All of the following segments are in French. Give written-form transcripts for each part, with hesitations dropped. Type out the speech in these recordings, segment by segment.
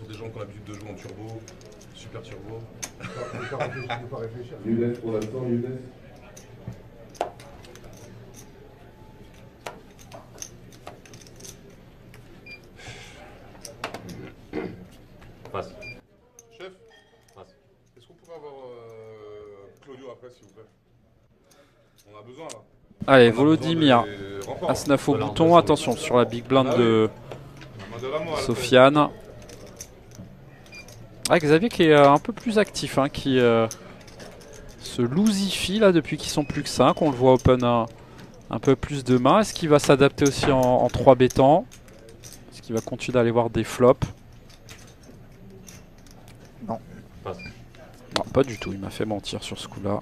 des gens qui ont l'habitude de jouer en turbo, super turbo. Faut pas réfléchir. Younes pour l'instant, Younes. Passe. Chef, Passe. est-ce qu'on pourrait avoir Claudio après, s'il vous plaît? On a besoin là. Allez, On a besoin Volodymyr. des renforts. As-9 au Voilà, bouton, attention sur la big blind de Main de Ramo, à la Sofiane. Ah, Xavier qui est un peu plus actif, hein, qui se loosifie là depuis qu'ils sont plus que 5. On le voit open un peu plus de main. Est-ce qu'il va s'adapter aussi en 3 bétants? Est-ce qu'il va continuer d'aller voir des flops? Passe. Non, pas du tout, il m'a fait mentir sur ce coup-là.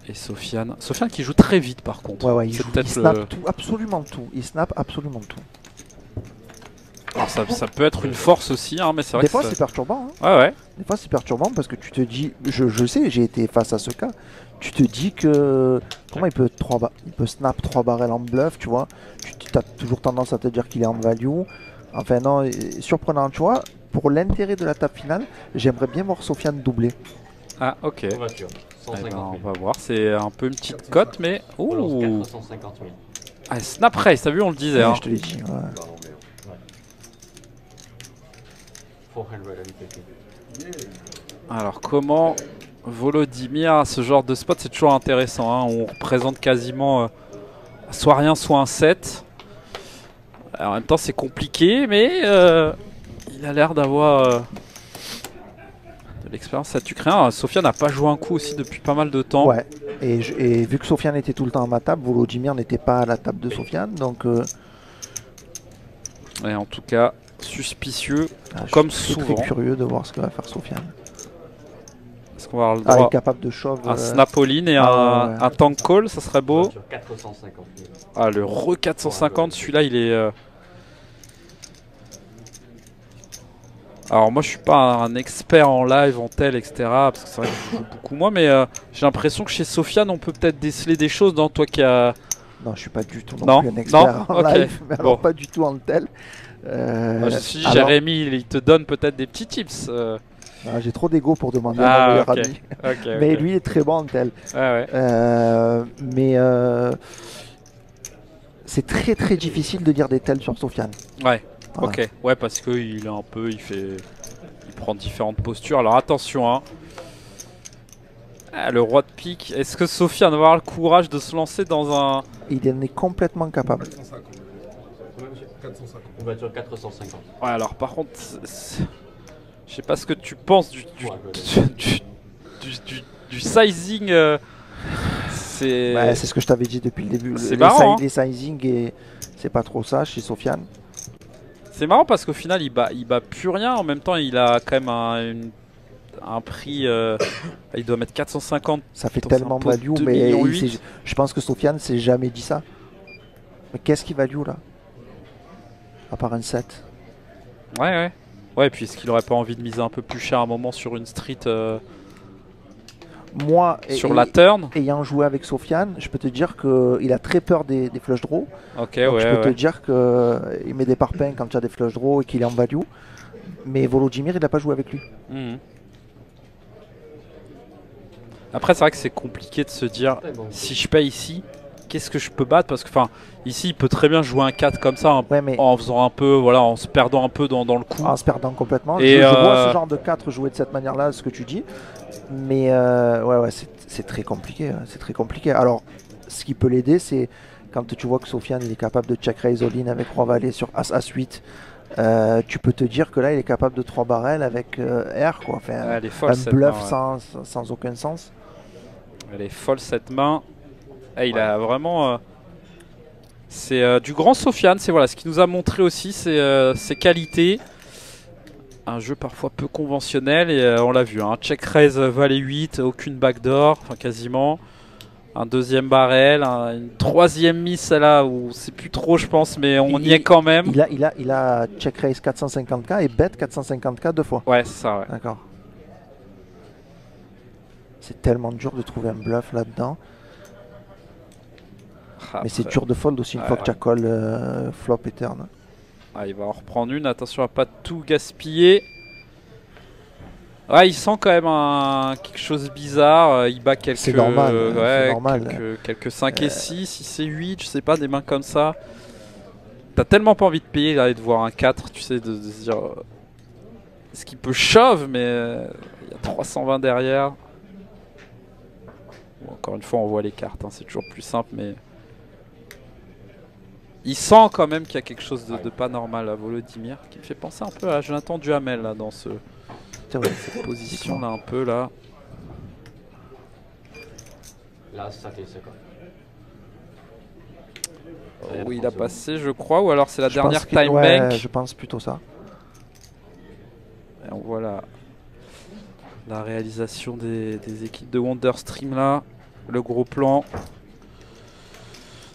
Et Sofiane. Sofiane qui joue très vite par contre. Ouais, il C'est joue, il peut-être snap tout, absolument tout. Il snap absolument tout. Alors ça peut être une force aussi, hein, mais c'est vrai Des que fois, ça- c'est perturbant. Hein. Ouais, ouais. Des fois, c'est perturbant parce que tu te dis, je sais, j'ai été face à ce cas. Tu te dis que comment il peut snap 3 barrels en bluff, tu vois. Tu as toujours tendance à te dire qu'il est en value. Enfin non, surprenant, tu vois. Pour l'intérêt de la table finale, j'aimerais bien voir Sofiane doubler. Ah, ok. Ouverture. Eh 150 ben, 000. on va voir, c'est un peu une petite cote, mais. Relance Ouh! 450 000. Ah, snap race, t'as vu, on le disait. Ouais, Hein. je te l'ai dit. Ouais. 450. Alors, comment Volodymyr, ce genre de spot, c'est toujours intéressant. Hein. On représente quasiment soit rien, soit un 7. Alors, en même temps, c'est compliqué, mais il a l'air d'avoir de l'expérience. Ça tue rien. Sofia n'a pas joué un coup aussi depuis pas mal de temps. Ouais. Et vu que Sofiane était tout le temps à ma table, Volodymyr n'était pas à la table de Sofiane, donc. Et en tout cas, suspicieux, Ah, comme je suis souvent. très curieux de voir ce que va faire Sofiane. Est-ce qu'on va avoir le Ah, il droit est capable de shove. un snap all-in et ah, ouais. un tank call, ça serait beau. Ouverture 450 000. Ah, le re 450, celui-là, il est. Alors, moi, je suis pas un expert en live, en tel, etc. Parce que c'est vrai que je joue beaucoup moins, mais j'ai l'impression que chez Sofiane, on peut peut-être déceler des choses dans toi qui a. Non, je suis pas du tout Non, plus un expert non, en ok. live, mais alors Bon. pas du tout en tel. Je suis alors- Jérémy, il te donne peut-être des petits tips. Ah, j'ai trop d'ego pour demander à mon Ah, meilleur ok. ami. Ok, Mais ok. lui est très bon en tel. Ouais, ouais. Mais c'est très très difficile de dire des tels sur Sofiane. Ouais, Voilà. ok. Ouais, parce qu'il est un peu. Il prend différentes postures. Alors attention, hein. Ah, le roi de pique. Est-ce que Sofiane va avoir le courage de se lancer dans un. Il en est complètement capable. 450. 450. Ouverture 450. Ouais, alors par contre, je sais pas ce que tu penses du sizing. C'est. Ouais, c'est ce que je t'avais dit depuis le début. C'est marrant, hein. Les sizing, et c'est pas trop ça chez Sofiane. C'est marrant parce qu'au final, il bat plus rien. En même temps, il a quand même un prix. Il doit mettre 450. Ça fait Putain, c'est tellement un pot de value, 2,8 mais millions. je pense que Sofiane s'est jamais dit ça. Mais qu'est-ce qui value là? À part un 7. Ouais, ouais. Ouais, puis est-ce qu'il aurait pas envie de miser un peu plus cher à un moment sur une street Moi, sur la turn? ayant joué avec Sofiane, je peux te dire qu'il a très peur des flush draws. Ok, Donc je ouais, peux te ouais. dire qu'il met des parpaings quand il y a des flush draws et qu'il est en value. Mais Volodymyr, il n'a pas joué avec lui. Mhm. Après, c'est vrai que c'est compliqué de se dire si je paye ici, qu'est-ce que je peux battre? Parce que, enfin, ici, il peut très bien jouer un 4 comme ça, Ouais, mais en faisant un peu, voilà, en se perdant un peu dans le coup. en se perdant complètement. Et Je vois ce genre de 4 jouer de cette manière-là, ce que tu dis. Mais ouais, c'est très compliqué. Hein, c'est très compliqué. Alors, ce qui peut l'aider, c'est quand tu vois que Sofiane il est capable de check raise all-in avec Roi Valet sur As As-8. Tu peux te dire que là, il est capable de 3 barrels avec R, quoi. Enfin, Ouais, elle est folle, un cette bluff main, ouais. sans aucun sens. Elle est folle cette main. Et il a vraiment. C'est du grand Sofiane. C'est voilà, ce qu'il nous a montré aussi, c'est ses qualités. Un jeu parfois peu conventionnel et on l'a vu. Hein, check raise valet 8, aucune backdoor, enfin quasiment. Un deuxième barrel, une troisième miss là où c'est plus trop, je pense, mais on y est quand même. Il a check raise 450k et bet 450k 2 fois. Ouais, c'est ça, ouais. D'accord. C'est tellement dur de trouver un bluff là-dedans. Mais c'est Après, dur de fold aussi une ouais, fois que tu as call flop et turn. Ah, il va en reprendre une. Attention à pas tout gaspiller. Ouais, il sent quand même quelque chose bizarre. Il bat quelques. C'est normal, Ouais, c'est normal. quelques 5 et 6, 6 et 8, je sais pas, des mains comme ça. T'as tellement pas envie de payer là et de voir un 4, tu sais, de se dire. Est-ce qu'il peut shove, mais il y a 320 derrière. Bon, encore une fois, on voit les cartes, hein, c'est toujours plus simple, mais. Il sent quand même qu'il y a quelque chose de pas normal à Volodymyr, qui me fait penser un peu à Jonathan Duhamel là, dans cette position là, un peu là. Là, ça fait 50. Oui, il a passé, je crois, ou alors c'est la Je dernière pense que- time ouais, bank. je pense plutôt ça. Et on voit la réalisation des équipes de Wonderstream là, le gros plan.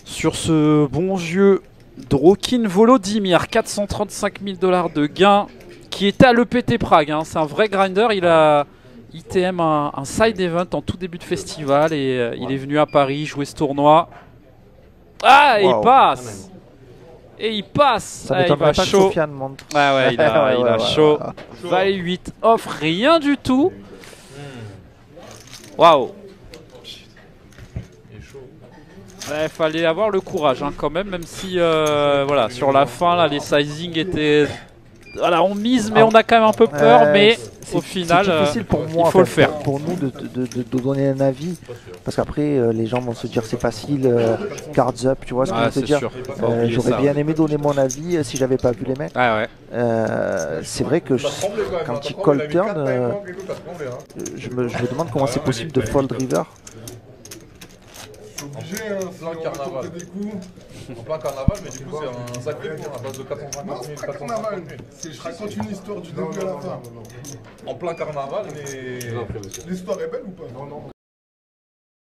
Sur ce bon vieux Drokin Volodymyr, 435 000 $ de gain, qui était à l'EPT Prague. Hein. C'est un vrai grinder. Il a ITM un side event en tout début de festival et il est venu à Paris jouer ce tournoi. Ah, et Wow. il passe. Et il passe. Ça Ah, il m'étonnerait va pas que chaud. Sofiane monte. Ouais, ouais, il a, Ouais, il a ouais, chaud. ouais. Valet 8 offre rien du tout. Waouh. Il est chaud. Il fallait avoir le courage hein, quand même si voilà, sur la fin là, les sizing étaient. Voilà, on mise mais on a quand même un peu peur, mais au final c'est difficile pour moi, il faut en le fait, faire. pour nous de donner un avis, parce qu'après les gens vont se dire c'est facile, cards up, tu vois ce que je veux te c'est dire. sûr. Faut pas oublier J'aurais ça, bien ouais. aimé donner mon avis si j'avais pas vu les mecs. Ouais, ouais. C'est vrai que T'as tremblé quand même. quand hein, il t'as tremblé, call il a mis turn, quatre time bank et tout, t'as tremblé, hein. je me demande comment c'est possible de fold river. Je suis obligé, hein, plein sinon on va carnaval. tenter des coups. En plein carnaval, mais du coup, c'est un sacré point à base de 450 Non, 000, c'est pas carnaval. 450 000. Je raconte une histoire du début à la fin. En plein carnaval, mais. Je vous en prie, monsieur. L'histoire est belle ou pas? Non, non.